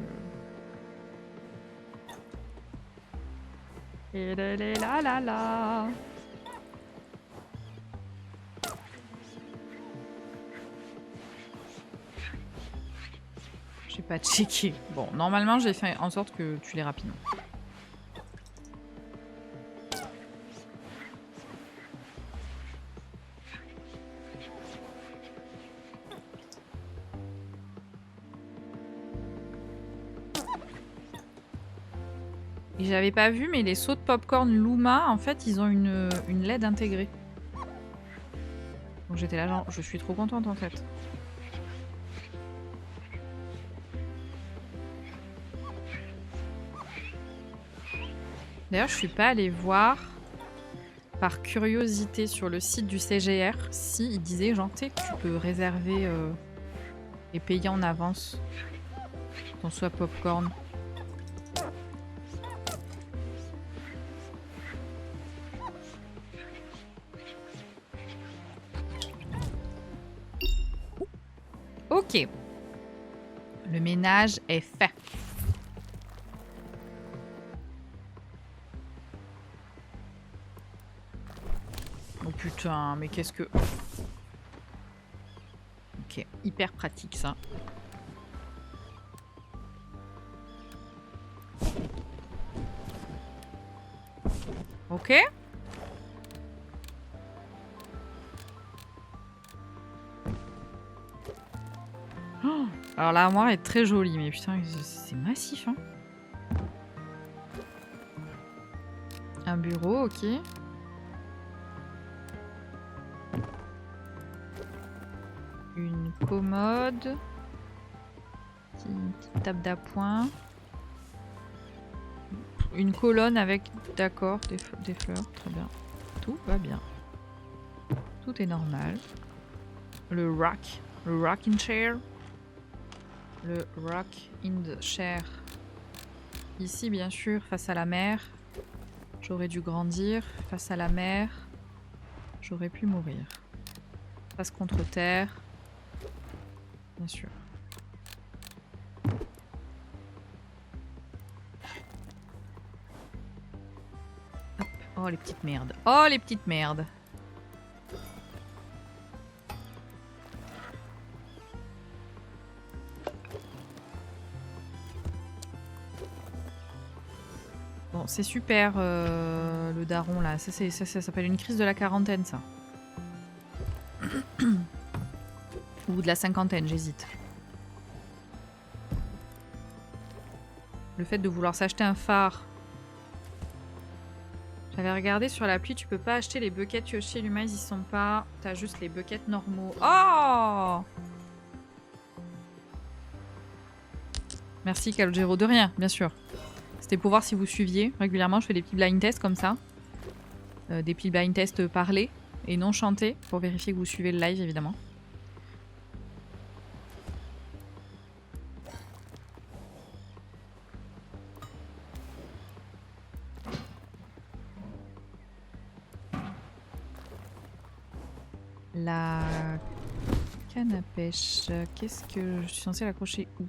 Et là là là. J'ai pas checké. Bon, normalement, j'ai fait en sorte que tu l'aies rapidement. Et j'avais pas vu, mais les seaux de popcorn Luma, en fait, ils ont une LED intégrée. Donc j'étais là, genre, je suis trop contente en fait. D'ailleurs, je suis pas allée voir par curiosité sur le site du CGR si il disait genre tu peux réserver et payer en avance ton soit popcorn. Ok. Le ménage est fait. Oh putain, mais qu'est-ce que... Ok, hyper pratique ça. Ok. Oh, alors l'armoire est très jolie, mais putain, c'est massif, hein. Un bureau, ok. Une commode. Petite table d'appoint. Une colonne avec, d'accord, des fleurs, très bien. Tout va bien. Tout est normal. Le rocking chair. Le rock in the chair. Ici, bien sûr, face à la mer. J'aurais dû grandir. Face à la mer. J'aurais pu mourir. Face contre terre. Bien sûr. Hop. Oh, les petites merdes. Oh, les petites merdes. Bon, c'est super le daron là. Ça s'appelle une crise de la quarantaine, ça. Ou de la cinquantaine, j'hésite. Le fait de vouloir s'acheter un phare. J'avais regardé sur l'appli, tu peux pas acheter les buckets Yoshi et Luma, ils y sont pas. T'as juste les buckets normaux. Oh! Merci Calogero, de rien, bien sûr. C'était pour voir si vous suiviez. Régulièrement, je fais des petits blind tests comme ça. Des petits blind tests parlés et non chantés pour vérifier que vous suivez le live, évidemment. La canne à pêche, qu'est-ce que je suis censée l'accrocher où?